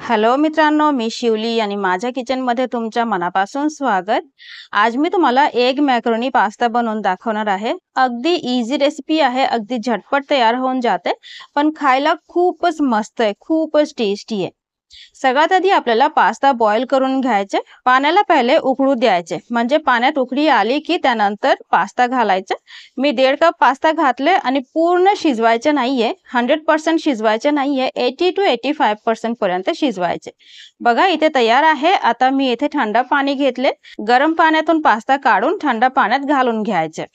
Hello मित्रांनो, मी शिवली आणि माझ्या किचनमध्ये तुमच्या मनापासून स्वागत. आज मी तुम्हाला एग मॅकरोनी पास्ता बनवून दाखवणार आहे. अगदी इझी रेसिपी आहे, अगदी झटपट तयार होऊन जाते, पण खायला खूपच मस्त आहे, खूपच टेस्टी आहे. सगळ्यात आधी आपल्याला पास्ता बॉईल करून घ्यायचे. पाण्याला पहिले उकळू द्यायचे, म्हणजे पाण्यात उकळी आली की त्यानंतर पास्ता घालायचा. मी 1.5 कप पास्ता घातले आणि पूर्ण शिजवायचे नाहीये, 100% शिजवायचे नाहीये, 80 to 85% पर्यंत शिजवायचे. बघा इथे तयार आहे. आता मी इथे थंड पाणी घेतले. गरम पाण्यातून पास्ता काढून थंड पाण्यात घालून घ्यायचे.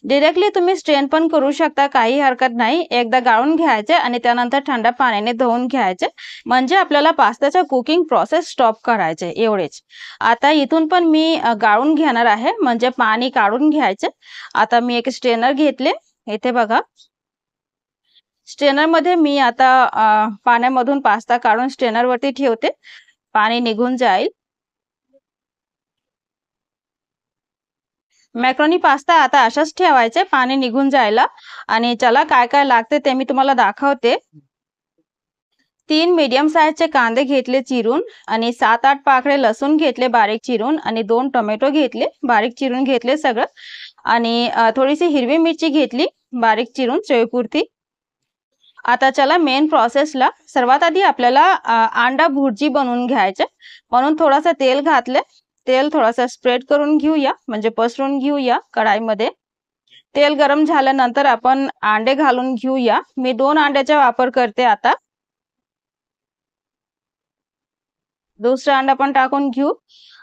डायरेक्टली तुम्ही स्ट्रेन पण करू शकता, काही हरकत नाही. एकदा गाळून घ्यायचे आणि त्यानंतर थंड पाण्याने धुवून घ्यायचे, म्हणजे आपल्याला पास्ताचा कुकिंग प्रोसेस स्टॉप करायचे एवढेच. आता इथून पण मी गाळून घेणार आहे, म्हणजे पाणी काढून घ्यायचे. आता मी एक स्ट्रेनर घेतले. इथे बघा, स्ट्रेनर मध्ये मी आता पाण्यामधून पास्ता काढून स्ट्रेनर वरती ठेवते, पाणी निघून जाईल. मॅक्रोनी पास्ता आता अशाच ठेवायचे, पाणी निघून जायला. आणि चला काय काय लागते ते मी तुम्हाला दाखवते. 3 मीडियम साईजचे कांदे घेतले चिरून, आणि 7-8 पाकळे लसूण घेतले बारीक चिरून, आणि 2 टोमॅटो घेतले बारीक चिरून घेतले सगळं, आणि थोडीशी हिरवी मिरची घेतली बारीक चिरून चवीपुरती. आता चला मेन प्रोसेसला. सर्वात आधी आपल्याला अंडा भुर्जी बनवून घ्यायचे, म्हणून थोडासा तेल घातले. तेल थोडासा स्प्रेड करून घेऊया, म्हणजे पसरून घेऊया कढाईमध्ये. तेल गरम झाल्यानंतर आपण अंडे घालून घेऊया. मी 2 अंड्याचा वापर करते. आता दुसरा अंडा पण टाकून घेऊ,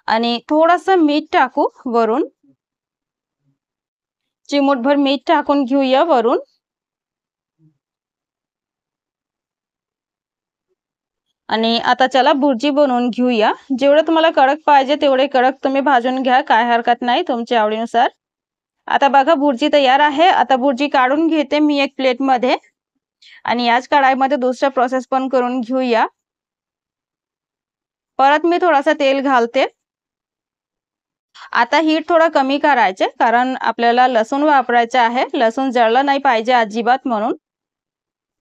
आणि थोडंसं मीठ टाकू वरून. चिमूटभर मीठ टाकून घेऊया वरून. आणि आता चला भुर्जी बनवून घेऊया. जेवढं तुम्हाला कडक पाहिजे तेवढे कडक तुम्ही भाजून घ्या, काय हरकत नाही, तुमच्या आवडीनुसार. आता बघा भुर्जी तयार आहे. आता भुर्जी काढून घेते मी एक प्लेट मध्ये, आणि याच कढाईमध्ये दुसरा प्रोसेस पण करून घेऊया. परत मी थोडासा तेल घालते. आता हीट थोडा कमी करायचे, कारण आपल्याला लसूण वापरायचे आहे. लसूण जळलं नाही पाहिजे अजिबात, म्हणून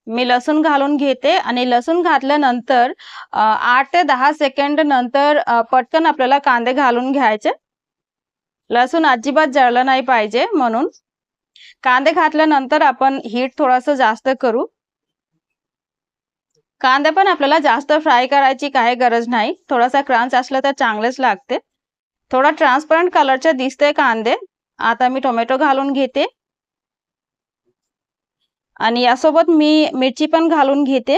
मी लसूण घालून घेते. आणि लसूण घातल्यानंतर 8 ते 10 सेकंद नंतर पटकन आपल्याला कांदे घालून घ्यायचे. लसूण अजिबात जळलं नाही पाहिजे, म्हणून कांदे घातल्यानंतर आपण हीट थोडंसं जास्त करू. कांदे पण आपल्याला जास्त फ्राय करायची काही गरज नाही, थोडासा क्रंच असला तर चांगलेच लागते. थोडा ट्रान्सपरंट कलरचे दिसते कांदे. आता मी टोमॅटो घालून घेते, आणि यासोबत मी मिरची पण घालून घेते.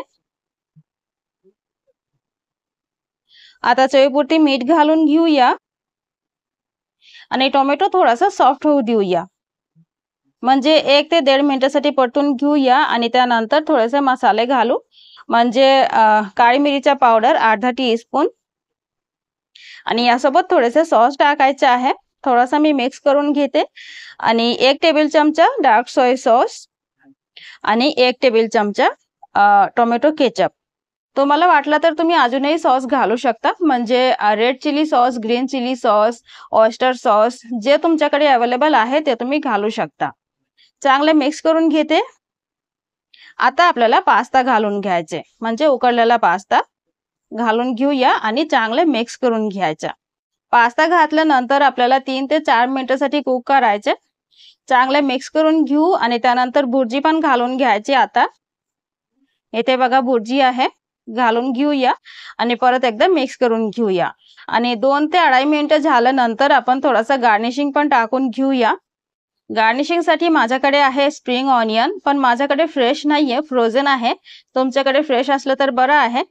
आता चवीपुरती मीठ घालून घेऊया, आणि टोमॅटो थोडासा सॉफ्ट होऊ देऊया, म्हणजे 1 ते 1.5 मिनिटासाठी परतून घेऊया. आणि त्यानंतर थोडेसे मसाले घालू, म्हणजे काळी मिरीचा पावडर अर्धा टीस्पून, आणि यासोबत थोडेसे सॉस टाकायचे आहे. थोडासा मी मिक्स करून घेते, आणि 1 टेबल चमचा डार्क सोय सॉस, आणि 1 टेबल चमचा टोमॅटो केचप. तुम्हाला वाटलं तर तुम्ही अजूनही सॉस घालू शकता, म्हणजे red chilli sauce, green chilli sauce, oyster sauce, जे तुमच्याकडे अवेलेबल आहे ते तुम्ही घालू शकता. चांगले मिक्स करून घेते. आता आपल्याला पास्ता घालून घ्यायचे, म्हणजे उकळलेला पास्ता घालून घेऊया, आणि चांगले मिक्स करून घ्यायचा. पास्ता घातल्यानंतर आपल्याला 3 ते 4 मिनिटासाठी कुक करायचे. चांगले मिक्स करून घेऊ, आणि त्यानंतर भुर्जी पण घालून घ्यायची. आता इथे बघा भुर्जी आहे, घालून घेऊया, आणि परत एकदा मिक्स करून घेऊया. आणि 2 ते 2.5 मिनिटं झाल्यानंतर आपण थोडासा गार्निशिंग पण टाकून घेऊया. गार्निशिंग साठी माझ्याकडे आहे स्प्रिंग ऑनियन, पण माझ्याकडे फ्रेश नाहीये, फ्रोझन आहे. तुमच्याकडे फ्रेश असलं तर बरं आहे.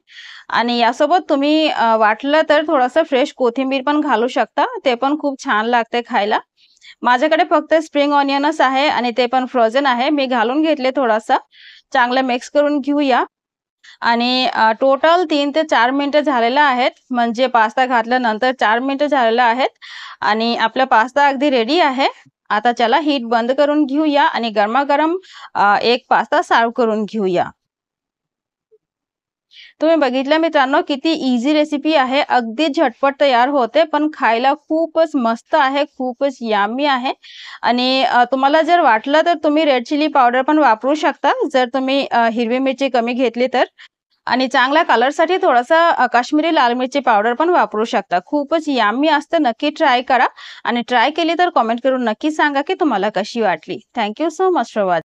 आणि यासोबत तुम्ही वाटलं तर थोडंसं फ्रेश कोथिंबीर पण घालू शकता, ते पण खूप छान लागते खायला. माझ्याकडे फक्त स्प्रिंग ऑनियनच आहे, आणि ते पण फ्रोझन आहे. मी घालून घेतले थोडासा. चांगलं मिक्स करून घेऊया, आणि टोटल 3 ते 4 मिनिटं झालेलं आहेत, म्हणजे पास्ता घातल्यानंतर 4 मिनिटं झालेलं आहेत, आणि आपला पास्ता अगदी रेडी आहे. आता चला हीट बंद करून घेऊया, आणि गरमागरम एक पास्ता सर्व करून घेऊया. तुम्ही बघितलं मित्रांनो, किती इझी रेसिपी आहे, अगदी झटपट तयार होते, पण खायला खूपच मस्त आहे, खूपच यम्मी आहे. आणि तुम्हाला जर वाटलं तर तुम्ही रेड चिली पावडर पण वापरू शकता, जर तुम्ही हिरवी मिरची कमी घेतली तर. आणि चांगल्या कलरसाठी थोडासा काश्मीरी लाल मिरची पावडर पण वापरू शकता. खूपच यम्मी असतं. नक्की ट्राय करा आणि ट्राय केली तर कमेंट करून नक्की सांगा की तुम्हाला कशी वाटली. Thank you so much for watching.